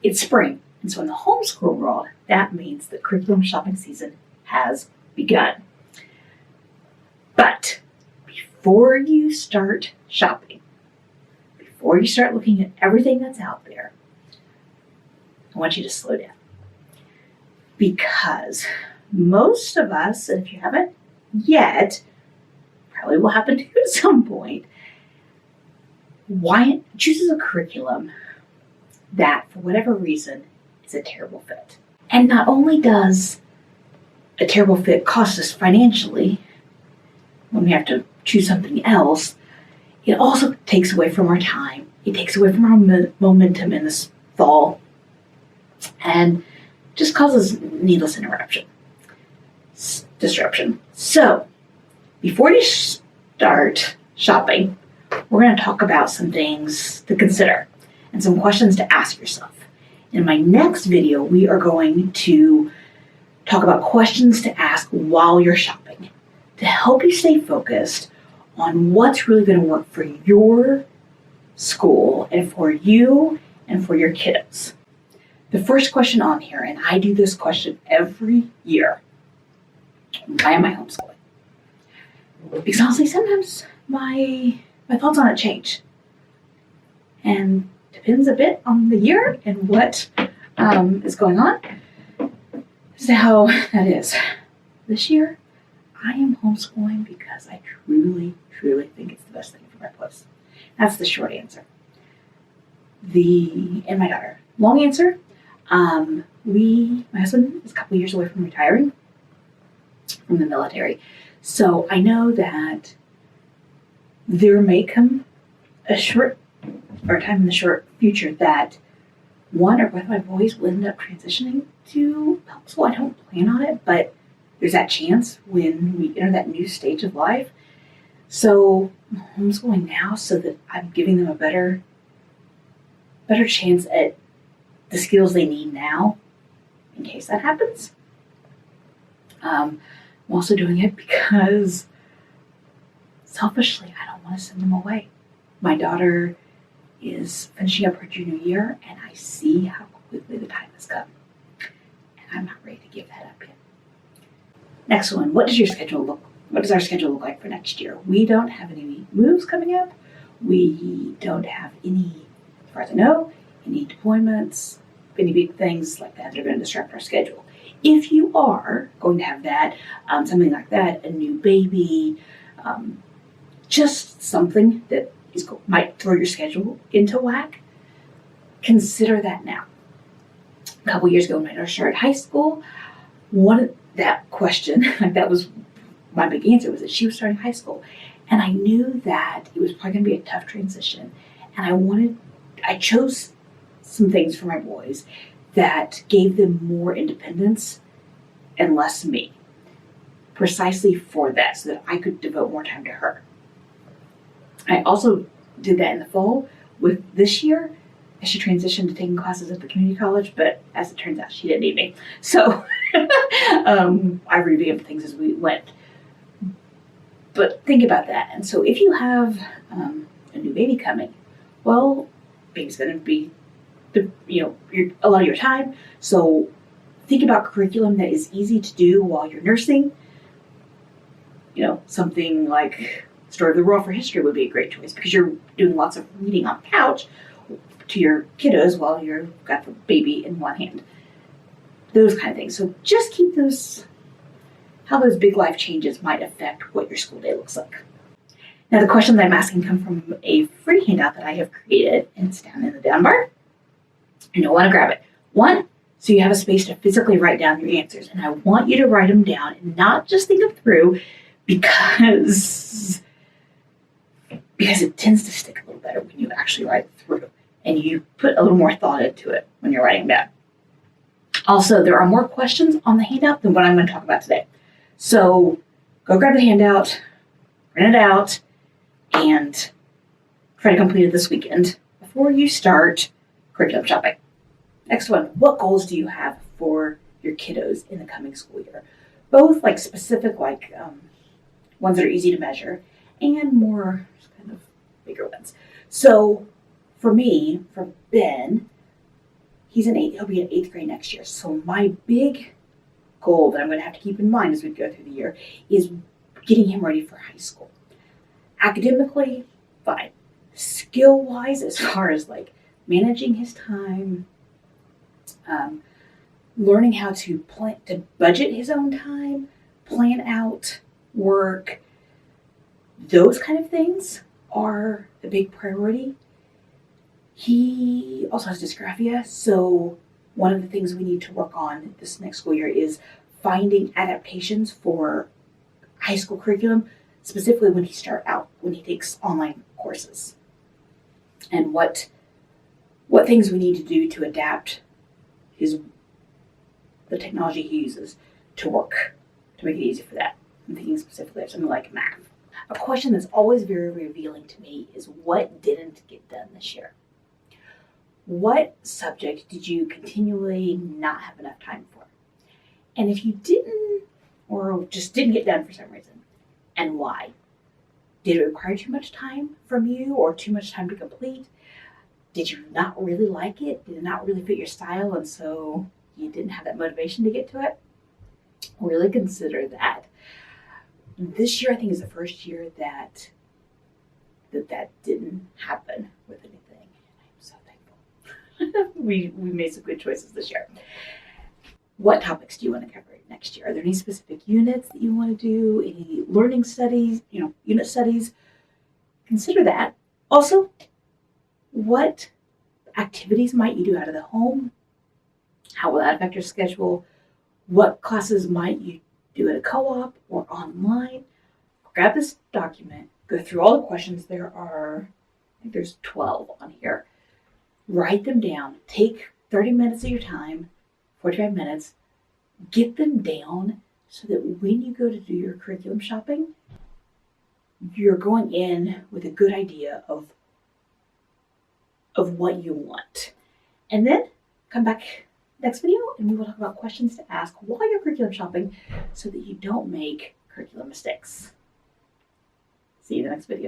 it's spring. And so in the homeschool world, that means the curriculum shopping season has begun. But before you start shopping, before you start looking at everything that's out there, I want you to slow down. Because most of us, and if you haven't yet, probably will happen to you at some point, chooses a curriculum that, for whatever reason, is a terrible fit. And not only does a terrible fit cost us financially when we have to choose something else, it also takes away from our time. It takes away from our momentum in this fall and just causes needless disruption. So before you start shopping, we're going to talk about some things to consider and some questions to ask yourself. In my next video, we are going to talk about questions to ask while you're shopping to help you stay focused on what's really going to work for your school and for you and for your kiddos. The first question on here, and I do this question every year, why am I homeschooling? Because honestly, sometimes my thoughts on it change. And depends a bit on the year and what is going on. So how that is. This year, I am homeschooling because I truly think it's the best thing for my place. That's the short answer. And my daughter. Long answer, my husband is a couple years away from retiring from the military. So I know that there may come a time in the short future that one or both of my boys will end up transitioning to homeschool. I don't plan on it, but there's that chance when we enter that new stage of life. So I'm homeschooling now so that I'm giving them a better chance at the skills they need now in case that happens. I'm also doing it because selfishly, I don't want to send them away. My daughter is finishing up her junior year, and I see how quickly the time has come. And I'm not ready to give that up yet. Next one, what does our schedule look like for next year? We don't have any moves coming up. We don't have any, as far as I know, any deployments, any big things like that are going to disrupt our schedule. If you are going to have that, something like that, a new baby, just something that might throw your schedule into whack, consider that now. A couple years ago when my daughter started high school, that question, that was my big answer, was that she was starting high school. And I knew that it was probably going to be a tough transition. And I chose some things for my boys that gave them more independence and less me, precisely for that, so that I could devote more time to her. I also did that in the fall with this year as she transitioned to taking classes at the community college, but as it turns out, she didn't need me. So I revamped things as we went. But think about that. And so if you have a new baby coming, well, baby's going to be a lot of your time. So think about curriculum that is easy to do while you're nursing. Something like Story of the World for History would be a great choice because you're doing lots of reading on the couch to your kiddos while you've got the baby in one hand. Those kind of things. So just keep how those big life changes might affect what your school day looks like. Now the questions I'm asking come from a free handout that I have created, and it's down in the down bar. And you'll want to grab it. One, so you have a space to physically write down your answers. And I want you to write them down and not just think them through because it tends to stick a little better when you actually write it through and you put a little more thought into it when you're writing down. Also, there are more questions on the handout than what I'm going to talk about today. So go grab the handout, print it out, and try to complete it this weekend before you start curriculum shopping. Next one, what goals do you have for your kiddos in the coming school year? Both specific, ones that are easy to measure, and more kind of bigger ones. So for me, for Ben, he'll be in 8th grade next year. So my big goal that I'm going to have to keep in mind as we go through the year is getting him ready for high school. Academically, fine. Skill-wise, as far as like managing his time, learning how to budget his own time, plan out work, those kind of things are the big priority. He also has dysgraphia, so one of the things we need to work on this next school year is finding adaptations for high school curriculum, specifically when he takes online courses, and what things we need to do to adapt the technology he uses to work, to make it easy for that. I'm thinking specifically of something like math. A question that's always very revealing to me is what didn't get done this year? What subject did you continually not have enough time for? And if you didn't, or just didn't get done for some reason, and why? Did it require too much time from you or too much time to complete? Did you not really like it? Did it not really fit your style and so you didn't have that motivation to get to it? Really consider that. This year I think is the first year that didn't happen with anything. I'm so thankful. we made some good choices this year. What topics do you want to cover next year? Are there any specific units that you want to do? Any learning studies, unit studies? Consider that. Also, what activities might you do out of the home? How will that affect your schedule? What classes might you do at a co-op or online? Grab this document, go through all the questions. I think there's 12 on here. Write them down. Take 30 minutes of your time, 45 minutes. Get them down so that when you go to do your curriculum shopping, you're going in with a good idea of what you want. And then come back next video and we will talk about questions to ask while you're curriculum shopping so that you don't make curriculum mistakes. See you in the next video.